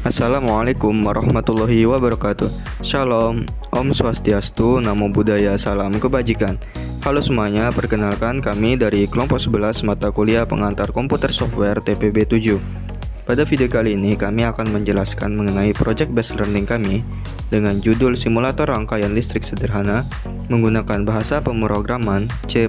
Assalamualaikum warahmatullahi wabarakatuh. Shalom, Om Swastiastu, Namo Buddhaya, Salam Kebajikan. Halo semuanya, perkenalkan kami dari kelompok 11 mata kuliah pengantar komputer software TPB 7. Pada video kali ini kami akan menjelaskan mengenai project based learning kami dengan judul simulator rangkaian listrik sederhana menggunakan bahasa pemrograman C++.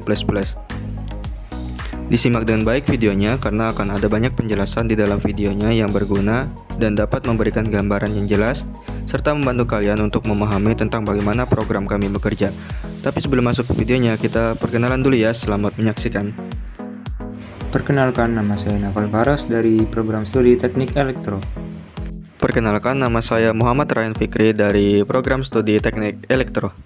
Disimak dengan baik videonya karena akan ada banyak penjelasan di dalam videonya yang berguna dan dapat memberikan gambaran yang jelas serta membantu kalian untuk memahami tentang bagaimana program kami bekerja. Tapi sebelum masuk ke videonya, kita perkenalan dulu ya. Selamat menyaksikan. Perkenalkan, nama saya Naval Faras dari program studi Teknik Elektro. Perkenalkan, nama saya Muhammad Ryan Fikri dari program studi Teknik Elektro.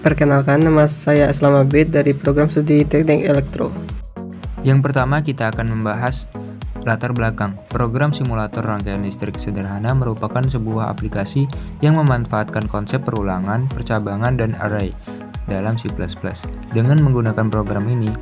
Perkenalkan, nama saya Aslam Abid dari program studi Teknik Elektro. Yang pertama, kita akan membahas latar belakang. Program simulator rangkaian listrik sederhana merupakan sebuah aplikasi yang memanfaatkan konsep perulangan, percabangan, dan array dalam C++. Dengan menggunakan program ini,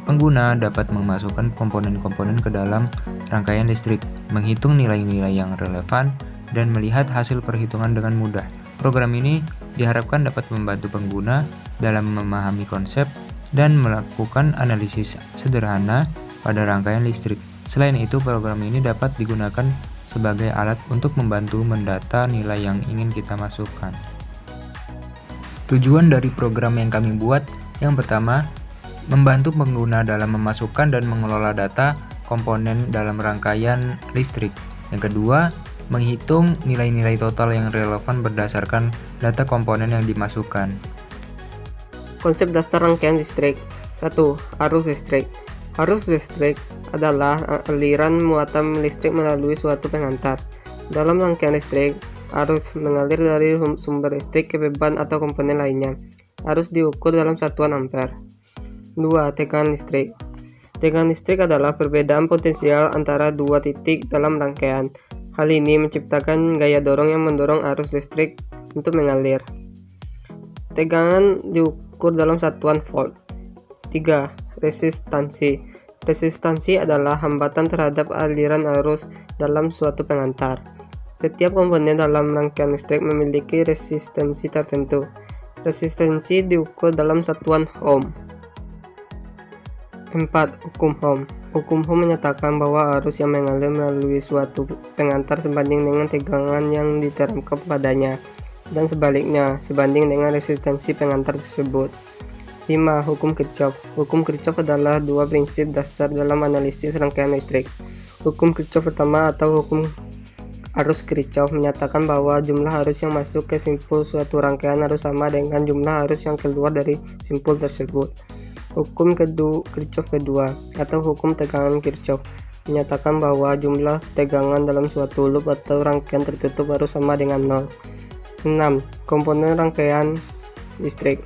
pengguna dapat memasukkan komponen-komponen ke dalam rangkaian listrik, menghitung nilai-nilai yang relevan, dan melihat hasil perhitungan dengan mudah. Program ini diharapkan dapat membantu pengguna dalam memahami konsep dan melakukan analisis sederhana pada rangkaian listrik. Selain itu, program ini dapat digunakan sebagai alat untuk membantu mendata nilai yang ingin kita masukkan. Tujuan dari program yang kami buat, yang pertama, membantu pengguna dalam memasukkan dan mengelola data komponen dalam rangkaian listrik. Yang kedua, menghitung nilai-nilai total yang relevan berdasarkan data komponen yang dimasukkan. Konsep dasar rangkaian listrik. 1. Arus listrik. Arus listrik adalah aliran muatan listrik melalui suatu pengantar. Dalam rangkaian listrik, arus mengalir dari sumber listrik ke beban atau komponen lainnya. Arus diukur dalam satuan ampere. 2. Tegangan listrik. Tegangan listrik adalah perbedaan potensial antara dua titik dalam rangkaian. Hal ini menciptakan gaya dorong yang mendorong arus listrik untuk mengalir. Tegangan diukur dalam satuan volt. 3. Resistansi. Resistansi adalah hambatan terhadap aliran arus dalam suatu pengantar. Setiap komponen dalam rangkaian listrik memiliki resistansi tertentu. Resistansi diukur dalam satuan ohm. 4. Hukum Ohm. Hukum Ohm menyatakan bahwa arus yang mengalir melalui suatu pengantar sebanding dengan tegangan yang diterapkan padanya, dan sebaliknya, sebanding dengan resistansi pengantar tersebut. 5. Hukum Kirchhoff. Hukum Kirchhoff adalah dua prinsip dasar dalam analisis rangkaian listrik. Hukum Kirchhoff pertama atau hukum arus Kirchhoff menyatakan bahwa jumlah arus yang masuk ke simpul suatu rangkaian harus sama dengan jumlah arus yang keluar dari simpul tersebut. Hukum Kirchhoff kedua atau hukum tegangan Kirchhoff menyatakan bahwa jumlah tegangan dalam suatu loop atau rangkaian tertutup harus sama dengan 0. 6. Komponen rangkaian listrik.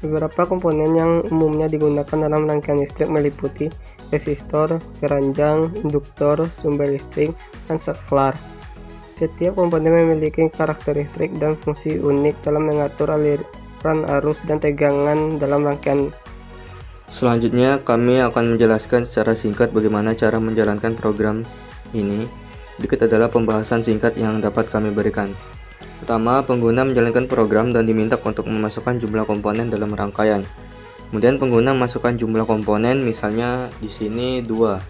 Beberapa komponen yang umumnya digunakan dalam rangkaian listrik meliputi resistor, keranjang, induktor, sumber listrik, dan saklar. Setiap komponen memiliki karakteristik dan fungsi unik dalam mengatur aliran arus dan tegangan dalam rangkaian. Selanjutnya, kami akan menjelaskan secara singkat bagaimana cara menjalankan program ini. Berikut adalah pembahasan singkat yang dapat kami berikan. Pertama, pengguna menjalankan program dan diminta untuk memasukkan jumlah komponen dalam rangkaian. Kemudian pengguna memasukkan jumlah komponen, misalnya di sini 2.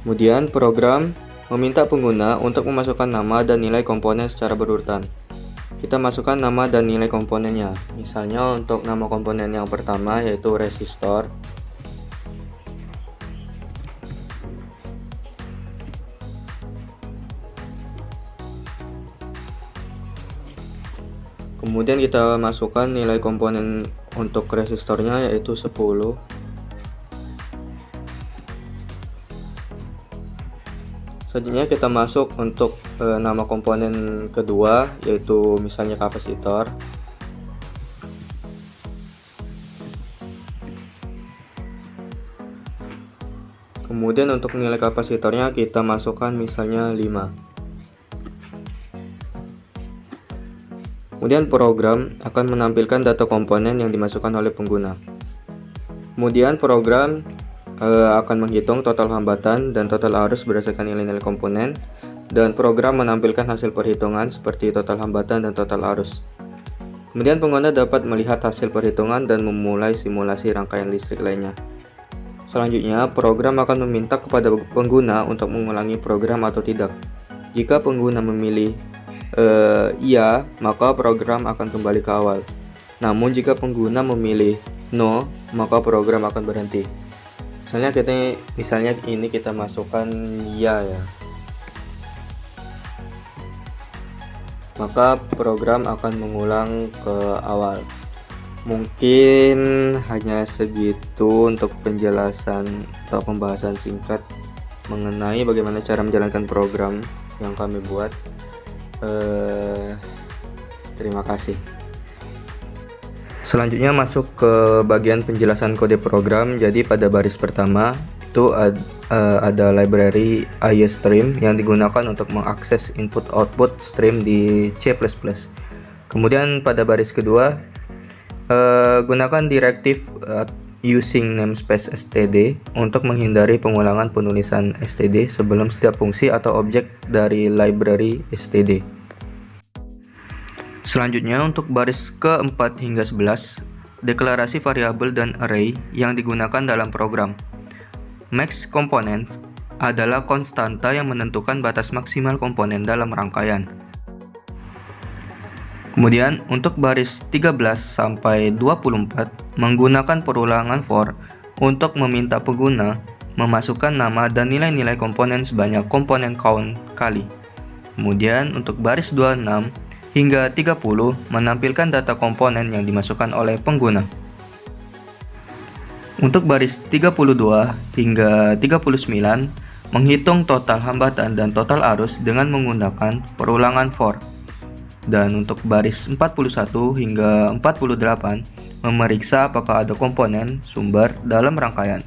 Kemudian program meminta pengguna untuk memasukkan nama dan nilai komponen secara berurutan. Kita masukkan nama dan nilai komponennya. Misalnya untuk nama komponen yang pertama yaitu resistor. Kemudian kita masukkan nilai komponen untuk resistornya yaitu 10. Selanjutnya kita masuk untuk nama komponen kedua yaitu misalnya kapasitor. Kemudian untuk nilai kapasitornya kita masukkan misalnya 5. Kemudian program akan menampilkan data komponen yang dimasukkan oleh pengguna. Kemudian program akan menghitung total hambatan dan total arus berdasarkan nilai-nilai komponen, dan program menampilkan hasil perhitungan seperti total hambatan dan total arus. Kemudian pengguna dapat melihat hasil perhitungan dan memulai simulasi rangkaian listrik lainnya. Selanjutnya, program akan meminta kepada pengguna untuk mengulangi program atau tidak. Jika pengguna memilih iya, maka program akan kembali ke awal. Namun jika pengguna memilih no, maka program akan berhenti. Misalnya ini kita masukkan ya, maka program akan mengulang ke awal. Mungkin hanya segitu untuk penjelasan atau pembahasan singkat mengenai bagaimana cara menjalankan program yang kami buat. Terima kasih. Selanjutnya masuk ke bagian penjelasan kode program. Jadi pada baris pertama itu ada library IOStream yang digunakan untuk mengakses input-output stream di C++. Kemudian pada baris kedua, gunakan directive using namespace std untuk menghindari pengulangan penulisan std sebelum setiap fungsi atau objek dari library std. Selanjutnya untuk baris ke-4 hingga 11, deklarasi variabel dan array yang digunakan dalam program. Max component adalah konstanta yang menentukan batas maksimal komponen dalam rangkaian. Kemudian untuk baris 13 sampai 24 menggunakan perulangan for untuk meminta pengguna memasukkan nama dan nilai-nilai komponen sebanyak komponen count kali. Kemudian untuk baris 26 hingga 30 menampilkan data komponen yang dimasukkan oleh pengguna. Untuk baris 32 hingga 39 menghitung total hambatan dan total arus dengan menggunakan perulangan for. Dan untuk baris 41 hingga 48 memeriksa apakah ada komponen sumber dalam rangkaian.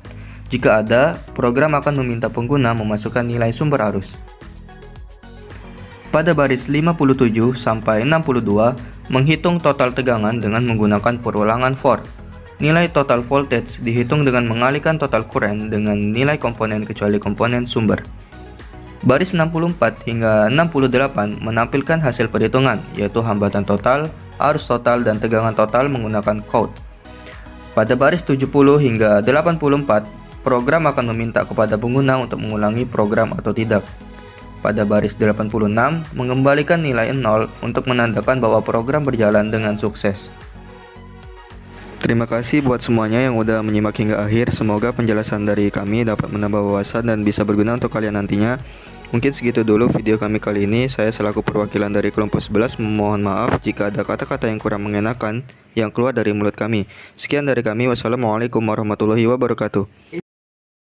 Jika ada, program akan meminta pengguna memasukkan nilai sumber arus. Pada baris 57 sampai 62 menghitung total tegangan dengan menggunakan perulangan for. Nilai total voltage dihitung dengan mengalihkan total current dengan nilai komponen kecuali komponen sumber. Baris 64 hingga 68 menampilkan hasil perhitungan, yaitu hambatan total, arus total, dan tegangan total menggunakan code. Pada baris 70 hingga 84, program akan meminta kepada pengguna untuk mengulangi program atau tidak. Pada baris 86, mengembalikan nilai 0 untuk menandakan bahwa program berjalan dengan sukses. Terima kasih buat semuanya yang udah menyimak hingga akhir. Semoga penjelasan dari kami dapat menambah wawasan dan bisa berguna untuk kalian nantinya. Mungkin segitu dulu video kami kali ini. Saya selaku perwakilan dari kelompok 11 memohon maaf jika ada kata-kata yang kurang mengenakan yang keluar dari mulut kami. Sekian dari kami. Wassalamualaikum warahmatullahi wabarakatuh.